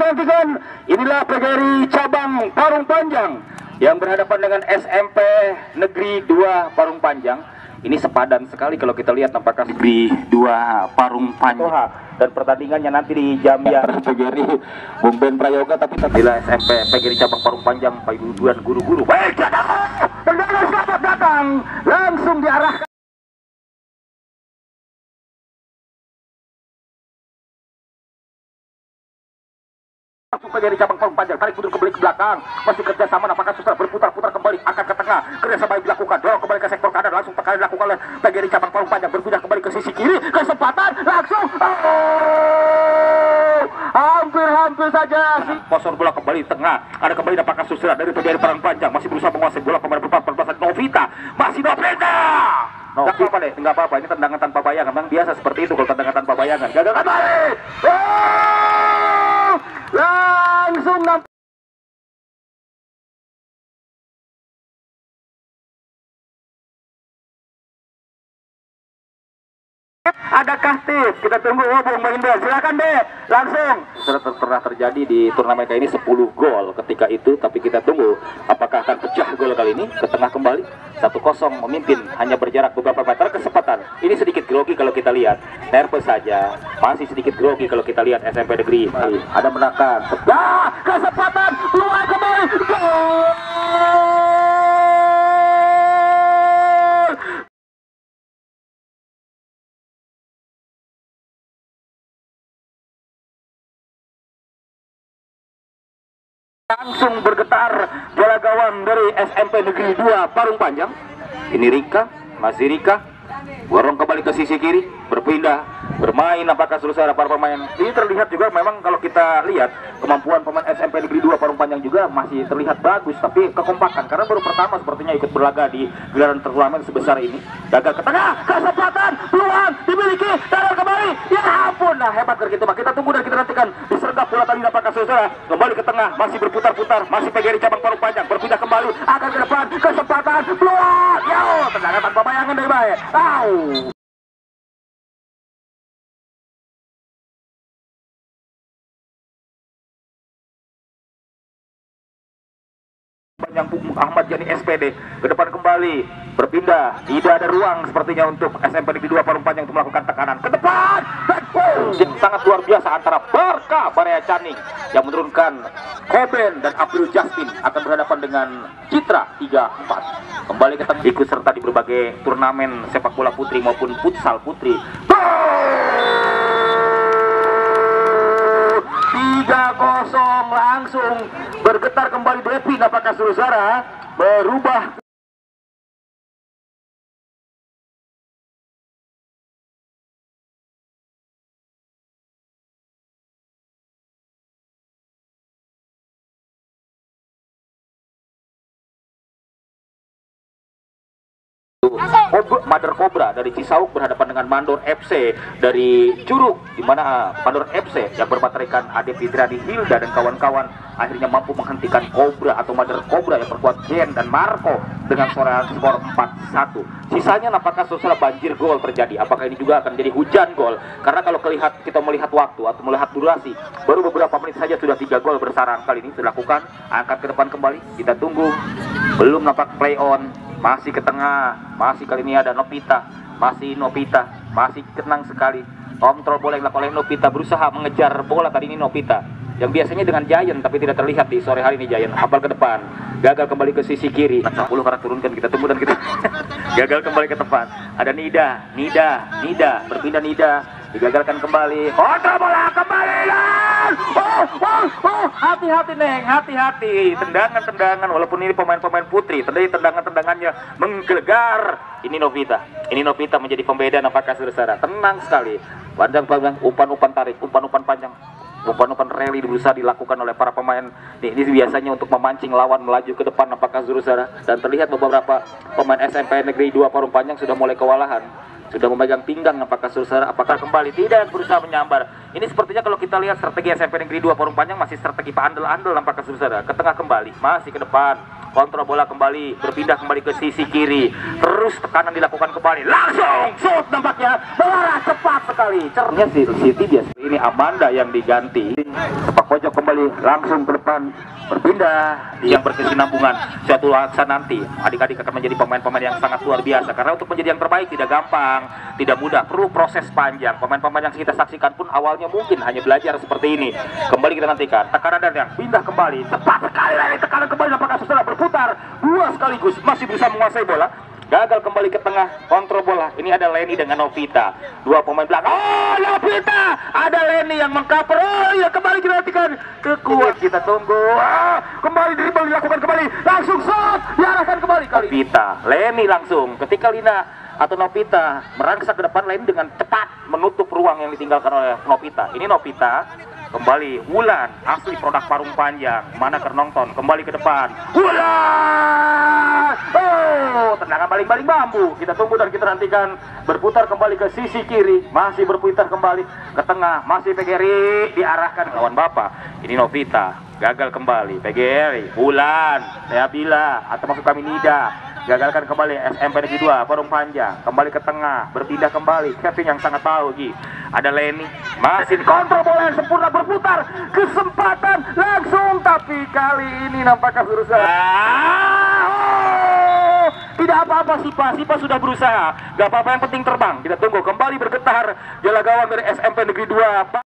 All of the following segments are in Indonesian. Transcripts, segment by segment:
menantikan. Inilah PGRI cabang Parung Panjang yang berhadapan dengan SMP Negeri 2 Parung Panjang. Ini sepadan sekali kalau kita lihat apakah Negeri 2 Parung Panjang. Dan pertandingannya nanti di Jambi PGRI Bung Ben Prayoga, tapi bila SMP PGRI cabang Parung Panjang payuduan guru-guru. Baik, tendangan selamat datang langsung diarahkan. PGRI cabang Parung Panjang tarik mundur kembali ke belakang, masih kerjasama, apakah susah berputar-putar kembali akan ke tengah, kerjasama yang dilakukan, dorong kembali ke sektor kanan, langsung tekali dilakukan oleh PGRI cabang Parung Panjang, berpindah kembali ke sisi kiri, kesempatan langsung, hampir saja posor bola kembali tengah, ada kembali apakah susah dari PGRI Parung Panjang, masih berusaha menguasai bola pemain berpapan Novita, masih Novita. Nggak apa-apa deh, nggak apa-apa, ini tendangan tanpa bayangan, memang biasa seperti itu kalau tendangan tanpa bayangan. Gagal kembali, langsung nampak adakah tip? Kita tunggu Bung Mahinda, silakan deh langsung. Pernah terjadi di turnamen kali ini 10 gol ketika itu, tapi kita tunggu apakah akan pecah gol kali ini. Ke tengah kembali 1-0 memimpin, hanya berjarak beberapa meter. Kesempatan ini sedikit grogi kalau kita lihat, nervous saja, masih sedikit grogi kalau kita lihat SMP Negeri. Ada menekan, kesempatan keluar kembali, gol. Langsung bergetar bola gawang dari SMP Negeri 2 Parung Panjang. Ini Rika, masih Rika, borong kembali ke sisi kiri, berpindah, bermain apakah selesai para pemain. Ini terlihat juga memang kalau kita lihat kemampuan pemain SMP Negeri 2 Parung Panjang juga masih terlihat bagus, tapi kekompakan karena baru pertama sepertinya ikut berlaga di gelaran turnamen sebesar ini. Gagal ke tengah, kesempatan, peluang dimiliki, tarik kembali. Ya ampun, nah hebat begitu. Kita tunggu dan kita nantikan disergap bola tadi apakah saudara kembali ke tengah, masih berputar-putar, masih PGRI cabang Parung Panjang berpindah kembali, akan ke depan, kesempatan, peluang. Ya, tendangan tanpa bayangan dari baik. Panjang Ahmad Yani SPD ke depan kembali, berpindah, tidak ada ruang sepertinya untuk SMP Negeri 2 Parung Panjang untuk melakukan tekanan ke depan. Sangat luar biasa antara Barka Barea Caning yang menurunkan Koben dan April Justin akan berhadapan dengan Citra 3-4. Kembali ke tengah, ikut serta di berbagai turnamen sepak bola putri maupun futsal putri. 3-0 langsung bergetar kembali Devin, apakah saudara berubah Mother Cobra dari Cisauk berhadapan dengan Mandor FC dari Curug, di mana Mandor FC yang bermaterikan Ade Fidrani Hilda dan kawan-kawan akhirnya mampu menghentikan Cobra atau Mother Cobra yang berkuat Jen dan Marco dengan skor 4-1. Sisanya apakah saudara banjir gol terjadi? Apakah ini juga akan jadi hujan gol? Karena kalau kita melihat waktu atau melihat durasi, baru beberapa menit saja sudah 3 gol bersarang kali ini dilakukan. Angkat ke depan kembali, kita tunggu. Belum nampak play on. Masih ke tengah, masih kali ini ada Novita, masih tenang sekali. Kontrol bola yang dilakukan oleh Novita, berusaha mengejar bola tadi ini Novita, yang biasanya dengan Giant tapi tidak terlihat di sore hari ini Giant. Hafal ke depan, gagal kembali ke sisi kiri. 10 karena turunkan, kita tunggu dan kita gagal kembali ke depan. Ada Nida, berpindah Nida, digagalkan kembali. Kontrol bola kembali. Hati-hati Neng, hati-hati. Tendangan walaupun ini pemain-pemain putri, tendangannya menggelegar. Ini Novita menjadi pembeda apakah saudara. Tenang sekali. Panjang, umpan tarik, umpan panjang. Umpan rally berusaha dilakukan oleh para pemain. Ini biasanya untuk memancing lawan melaju ke depan apakah saudara. Dan terlihat beberapa pemain SMP Negeri 2 Parung Panjang sudah mulai kewalahan. sudah memegang pinggang. Apakah saudara, apakah kembali tidak berusaha menyambar. Ini sepertinya kalau kita lihat strategi SMP Negeri 2 Parung Panjang masih strategi Pak Andel-andel. Apakah saudara ke tengah kembali, masih ke depan, kontrol bola kembali, berpindah kembali ke sisi kiri, terus tekanan dilakukan kembali, langsung shoot nampaknya mengarah cepat sekali. Cernya Siti biasa ini Amanda yang diganti, sepak pojok kembali langsung ke depan, berpindah yang berkesinambungan. Suatu saat nanti adik-adik akan menjadi pemain-pemain yang sangat luar biasa, karena untuk menjadi yang terbaik tidak gampang, tidak mudah, perlu proses panjang. Pemain-pemain yang kita saksikan pun awalnya mungkin hanya belajar seperti ini. Kembali kita nantikan tekanan dan yang pindah kembali, tepat sekali lagi tekanan kembali. Apakah saudara berputar dua sekaligus, masih bisa menguasai bola, gagal kembali ke tengah, kontrol bola. Ini ada Leni dengan Novita, dua pemain belakang. Oh, Novita, ada Leni yang mengcover. Oh ya, kembali kita nantikan kekuat, kita tunggu. Kembali dribble dilakukan kembali, langsung shot diarahkan kembali kali Novita. Leni langsung ketika Lina atau Novita merangsek ke depan, Leni dengan cepat menutup ruang yang ditinggalkan oleh Novita. Ini Novita kembali, Wulan asli produk Parung Panjang, mana Kernongton kembali ke depan, Wulan, oh tendangan baling-baling bambu. Kita tunggu dan kita nantikan, berputar kembali ke sisi kiri, masih berputar kembali ke tengah, masih PGRI diarahkan lawan Bapak. Ini Novita gagal kembali, PGRI, Wulan, Bila atau masuk kami Nida, gagalkan kembali SMP Negeri 2 Parung Panjang, kembali ke tengah, berpindah kembali, Kevin yang sangat tahu Gi. Ada Leni, masih kontrol bola yang sempurna, berputar, kesempatan langsung, tapi kali ini nampaknya berusaha. Tidak apa-apa Sipa sudah berusaha, gak apa-apa, yang penting terbang. Kita tunggu, kembali bergetar jala gawang dari SMP Negeri 2.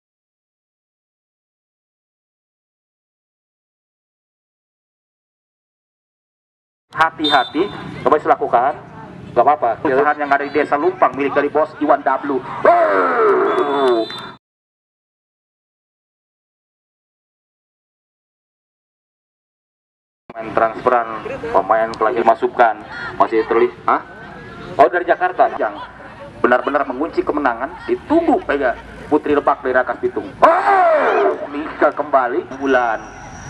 Hati-hati, coba dilakukan, gak apa-apa. Pilihan yang ada di Desa Lumpang milik dari bos Iwan W. Pemain transferan, pemain pelagi masukkan, masih terlihat. Oh, dari Jakarta, yang benar-benar mengunci kemenangan. Ditunggu pegang Putri Lebak dari Rakas Bitung. Nika kembali, Bulan.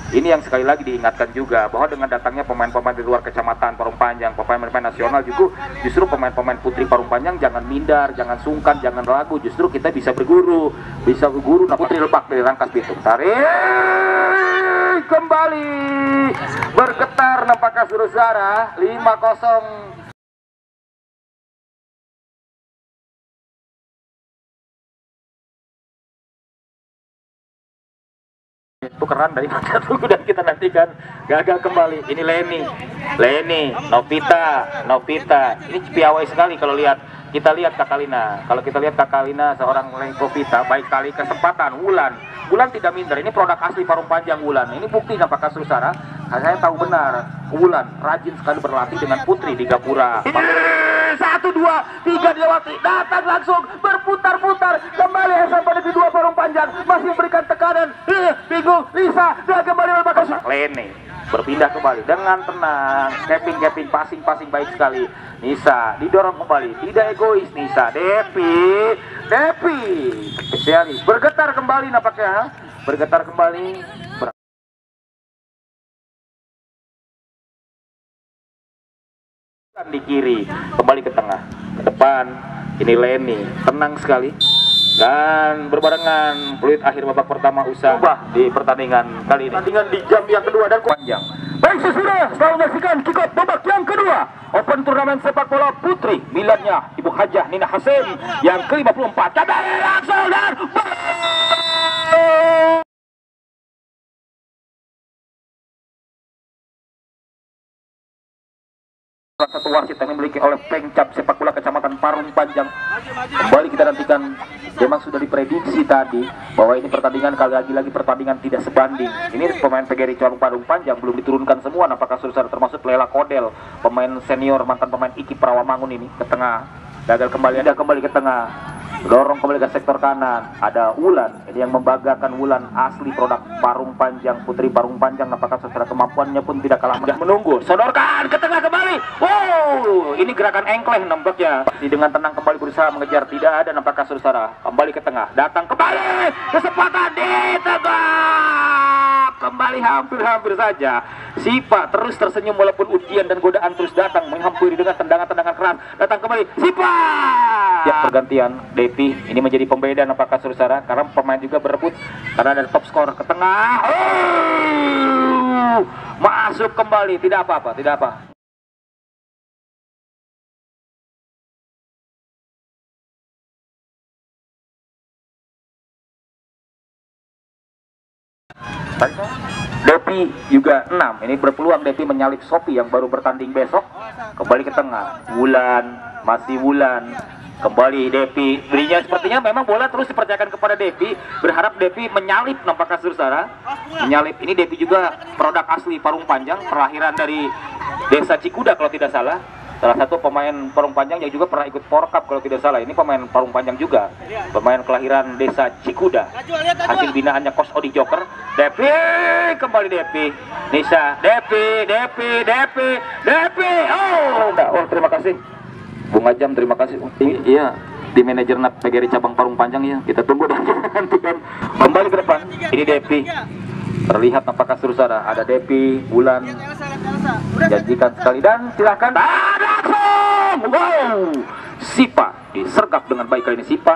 Ini yang sekali lagi diingatkan juga, bahwa dengan datangnya pemain-pemain di luar kecamatan Parung Panjang, pemain-pemain nasional juga, justru pemain-pemain putri Parung Panjang jangan minder, jangan sungkan, jangan ragu. Justru kita bisa berguru. Nah, Putri Lebak dari Rangkas Bitung, tarik kembali, bergetar nampaknya saudara, 5-0. Tukeran dari mata tunggu dan kita nantikan, gagal kembali. Ini Leni, Novita. Ini piawai sekali kalau lihat. Kita lihat Kakalina. Kalau kita lihat Kakalina, seorang Novita, baik kali kesempatan. Wulan tidak minder. Ini produk asli Parung Panjang Wulan. Ini bukti nampaknya saudara. Saya tahu benar, Wulan rajin sekali berlatih dengan Putri di Gapura. 1, 2, 3 dilewati, datang langsung berputar-putar kembali SMP Negeri 2 Parung Panjang, masih memberikan tekanan. Bingung Lisa, dan kembali membakas Leni, berpindah kembali dengan tenang. Kevin passing baik sekali. Nisa didorong kembali, tidak egois. Nisa, Depi spesialis, bergetar kembali nampaknya, bergetar kembali. Di kiri, kembali ke tengah, ke depan. Ini Leni, tenang sekali dan berbarengan peluit akhir babak pertama usah di pertandingan kali ini. Pertandingan di jam yang kedua dan panjang. Baik sudah, selalu menyaksikan kick off babak yang kedua Open Turnamen Sepak Bola Putri miladnya Ibu Hajah Nina Hasim yang ke-54. Kembali langsung dan salah satu wasit yang dimiliki oleh Pengcap Sepak Bola Kecamatan Parung Panjang. Kembali kita nantikan, memang sudah diprediksi tadi bahwa ini pertandingan kali lagi pertandingan tidak sebanding. Ini pemain PGRI Parung Panjang belum diturunkan semua, apakah saudara, termasuk Lela Kodel, pemain senior mantan pemain IKI Perawamangun ini ke tengah, gagal kembali, ada kembali ke tengah. Dorong kembali ke sektor kanan, ada Wulan, ini yang membanggakan. Wulan asli produk Parung Panjang, Putri Parung Panjang. Apakah secara kemampuannya pun tidak kalah mudah. Menunggu, sodorkan ke tengah kembali. Wow, ini gerakan engkleng nampaknya. Dengan tenang kembali berusaha mengejar, tidak ada nampaknya saudara. Kembali ke tengah, datang kembali, kesempatan di tengah. Kembali hampir saja. Sipa terus tersenyum walaupun ujian dan godaan terus datang menghampiri dengan tendangan-tendangan keras. Datang kembali, Sipa. Ya, pergantian Depi ini menjadi pembeda apakah saudara, karena pemain juga berebut karena ada top skor ke tengah. Masuk kembali, tidak apa-apa, tidak apa. Depi juga 6. Ini berpeluang Depi menyalip Sopi yang baru bertanding besok. Kembali ke tengah. Wulan, masih Wulan. Kembali Depi. Berinya sepertinya memang bola terus dipercayakan kepada Depi. Berharap Depi menyalip nampaknya saudara. Menyalip. Ini Depi juga produk asli Parung Panjang, perlahiran dari Desa Cikuda kalau tidak salah. Salah satu pemain Parung Panjang yang juga pernah ikut Porcup kalau tidak salah. Ini pemain Parung Panjang juga. Pemain kelahiran Desa Cikuda. Hasil binaannya Coach Odi Joker. Depi, kembali Depi. Nisa, Depi. Oh, terima kasih. Bung Ajam, terima kasih. Iya, di manajer PGRI cabang Parung Panjang ya. Kita tunggu dan nantikan. Kembali ke depan. Ini Depi. Terlihat apakah saudara ada Depi, Bulan. Janjikan sekali dan silakan. Wow, Sipa disergap dengan baik kali ini. Sipa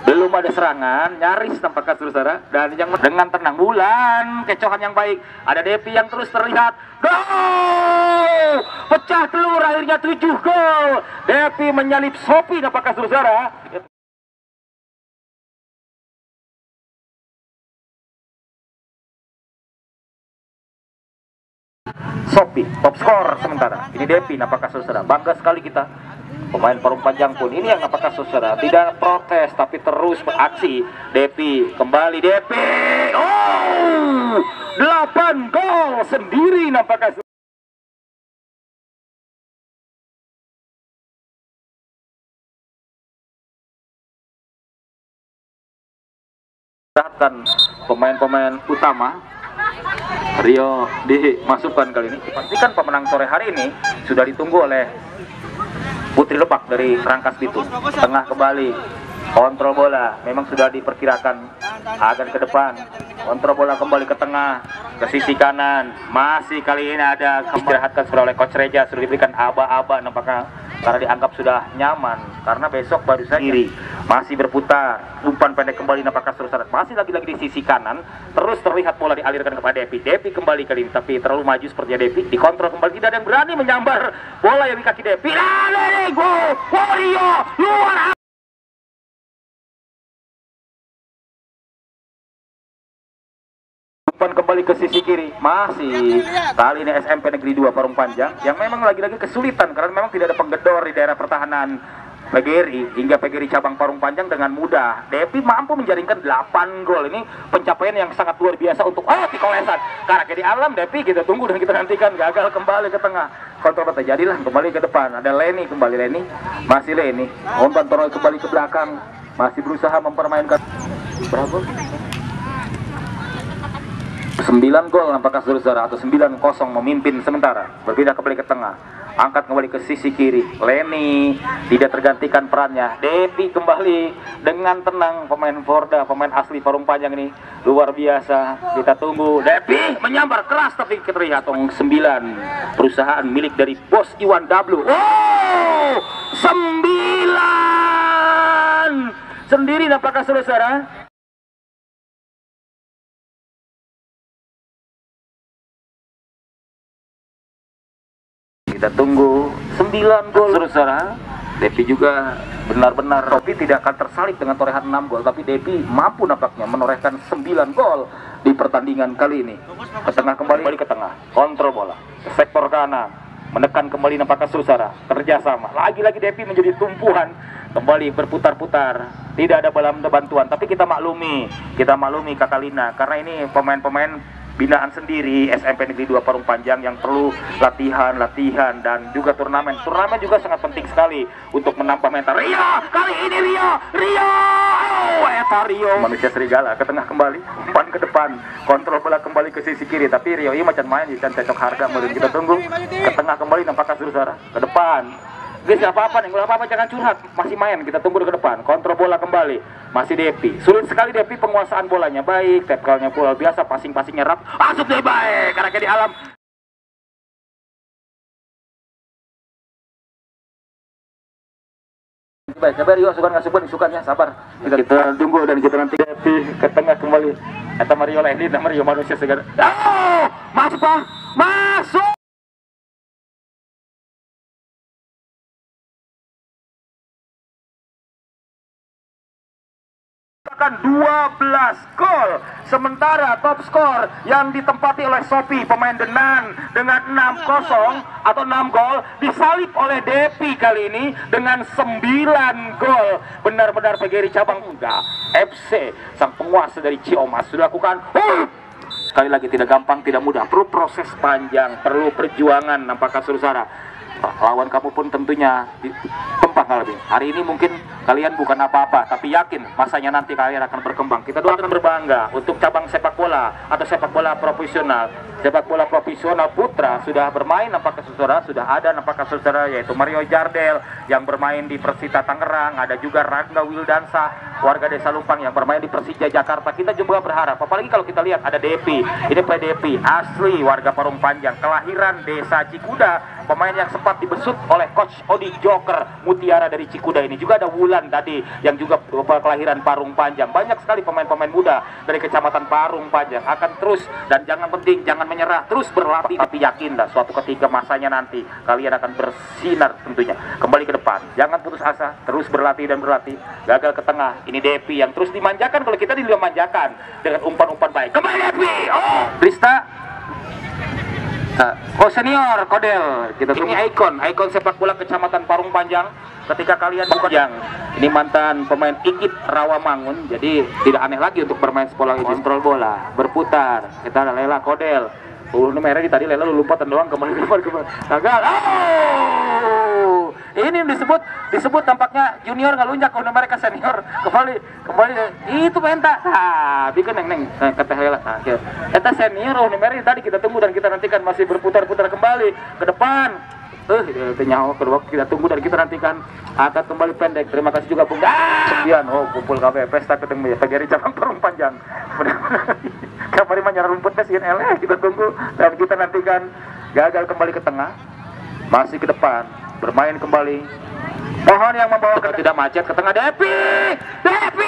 belum ada serangan, nyaris tampaknya saudara, dan yang dengan tenang Bulan, kecohan yang baik. Ada Depi yang terus terlihat. Gol! Pecah telur, akhirnya 7 gol. Depi menyalip Sopi tampaknya saudara. Sopi top skor sementara. Ini Depi nampaknya saudara. Bangga sekali kita. Pemain Parung Panjang pun ini yang nampaknya saudara tidak protes tapi terus beraksi. Depi kembali Depi. Oh! 8 gol sendiri nampaknya. Pemain-pemain utama Rio dimasukkan kali ini. Dipastikan pemenang sore hari ini sudah ditunggu oleh Putri Lebak dari Rangkas Bitung. Tengah kembali, kontrol bola memang sudah diperkirakan agar ke depan. Kontrol bola kembali ke tengah, ke sisi kanan. Masih kali ini ada istirahatkan sudah oleh Coach Reja, sudah diberikan aba-aba nampaknya karena dianggap sudah nyaman karena besok baru saja kiri masih berputar, umpan pendek kembali nampaknya saudara, masih lagi-lagi di sisi kanan, terus terlihat bola dialirkan kepada Depi. Depi kembali kali ini tapi terlalu maju sepertinya Depi, dikontrol kembali, tidak ada yang berani menyambar bola yang di kaki Depi. Gol Rio luar. Kembali ke sisi kiri, masih kali ini SMP Negeri 2 Parung Panjang yang memang lagi-lagi kesulitan karena memang tidak ada penggedor di daerah pertahanan PGRI hingga PGRI cabang Parung Panjang dengan mudah. Depi mampu menjaringkan 8 gol. Ini pencapaian yang sangat luar biasa untuk Pikolesan. Karena di alam Depi kita tunggu dan kita nantikan. Gagal kembali ke tengah. Kontrol terjadilah kembali ke depan. Ada Leni kembali Leni. Masih Leni. Umpan Toroy kembali ke belakang. Masih berusaha mempermainkan. Berapa? 9 gol nampaknya saudara atau 9-0 memimpin sementara. Berpindah kembali ke tengah, angkat kembali ke sisi kiri. Leni tidak tergantikan perannya. Depi kembali dengan tenang. Pemain Forda, pemain asli Parung Panjang ini luar biasa. Kita tunggu. Depi menyambar keras tapi terlihat 9 perusahaan milik dari Bos Iwan W. Oh, 9 sendiri nampaknya saudara. Kita tunggu 9 gol saudara. Depi juga benar-benar Sopi tidak akan tersalip dengan torehan 6 gol, tapi Depi mampu nampaknya menorehkan 9 gol di pertandingan kali ini. Ke tengah kembali ke tengah, kontrol bola ke sektor kanan, menekan kembali nampaknya saudara. Kerjasama lagi-lagi Depi menjadi tumpuan, kembali berputar-putar, tidak ada bantuan, tapi kita maklumi Kakalina karena ini pemain-pemain binaan sendiri SMP Negeri 2 Parung Panjang yang perlu latihan dan juga turnamen juga sangat penting sekali untuk menambah mental. Rio kali ini Rio manusia serigala ke tengah kembali, umpan ke depan, kontrol bola kembali ke sisi kiri, tapi Rio ini macam main dan cocok harga. Mungkin kita tunggu ke tengah kembali nampaknya saudara, ke depan. Guys, apa-apa nih, apa-apa jangan curhat, masih main, kita tunggu ke depan. Kontrol bola kembali, masih Depi. Sulit sekali Depi penguasaan bolanya, baik, tackle-nya luar biasa, passing-passingnya rap, masuk deh baik, karena di alam. Baik, sabar yuk, sukannya sabar. Kita tunggu dan kita nanti ke tengah kembali. Eta Mario Lendin, Mario manusia segar. Oh, masuk Pak, masuk. Akan 12 gol, sementara top skor yang ditempati oleh Sopi pemain Denan dengan 6-0 atau 6 gol disalip oleh Depi kali ini dengan 9 gol. Benar-benar PGRI cabang enggak FC sang penguasa dari Ciamas sudah lakukan. Sekali lagi tidak gampang, tidak mudah, perlu proses panjang, perlu perjuangan. Nampaknya saudara, lawan kamu pun tentunya kembang lebih. Hari ini mungkin kalian bukan apa-apa, tapi yakin masanya nanti kalian akan berkembang. Kita doakan berbangga untuk cabang sepak bola atau sepak bola profesional. Sepak bola profesional putra sudah bermain, nampaknya saudara, sudah ada nampaknya saudara, yaitu Mario Jardel yang bermain di Persita Tangerang. Ada juga Rangga Wildansa, warga Desa Lumpang yang bermain di Persija Jakarta. Kita juga berharap, apalagi kalau kita lihat ada Depi. Ini Depi asli warga Parung Panjang, kelahiran Desa Cikuda, pemain yang sempat dibesut oleh Coach Odi Joker Mutiara dari Cikuda ini. Juga ada Wulan tadi yang juga kelahiran Parung Panjang. Banyak sekali pemain-pemain muda dari Kecamatan Parung Panjang. Akan terus, dan jangan menyerah, terus berlatih, tapi yakin dah suatu ketika masanya nanti kalian akan bersinar tentunya. Kembali ke depan, jangan putus asa, terus berlatih dan berlatih. Gagal ke tengah, ini Depi yang terus dimanjakan. Kalau kita dimanjakan dengan umpan-umpan baik. Kembali Depi, oh Krista. Oh senior Kodel, kita ini ikon sepak bola Kecamatan Parung Panjang. Ketika kalian bukan yang ini mantan pemain Ikit Rawamangun, jadi tidak aneh lagi untuk bermain sepak bola. Kontrol bola, berputar. Kita ada Lela Kodel. Merah tadi Lela lompatan doang kembali. Gagal. Oh, ini disebut tampaknya junior ngalunjak kalau mereka senior. Kembali itu pentak. Bikin neng kata Lela. Kita senior merah tadi kita tunggu dan kita nantikan masih berputar-putar kembali ke depan. Nyawa kedua kita tunggu dan kita nantikan akan kembali pendek. Terima kasih juga Bung. Sekian kumpul KB pesta ketemu PGRI cabang Parung Panjang. Kemarin menyerang rumputnya sih kita tunggu dan kita nantikan. Gagal kembali ke tengah, masih ke depan, bermain kembali. Mohon yang membawa ke tidak macet ke tengah. Depi,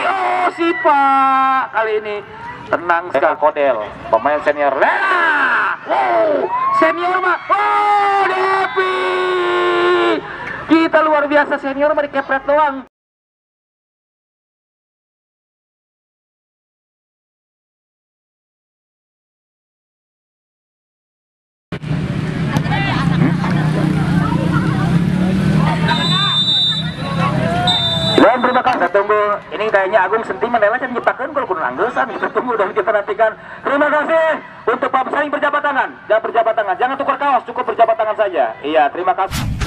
oh si Pak kali ini tenang sekali. Kodel, pemain senior. Senior mah, Depi, kita luar biasa senior mah dikepret doang. Dan terima kasih, tunggu. Ini kayaknya Agung sentimen Lela yang menciptakan gol kurang anggesan. Kita tunggu dan kita nantikan. Terima kasih untuk Pak Pesaing berjabat tangan. Jangan berjabat tangan, jangan tukar kaos, cukup berjabat tangan saja. Iya, terima kasih.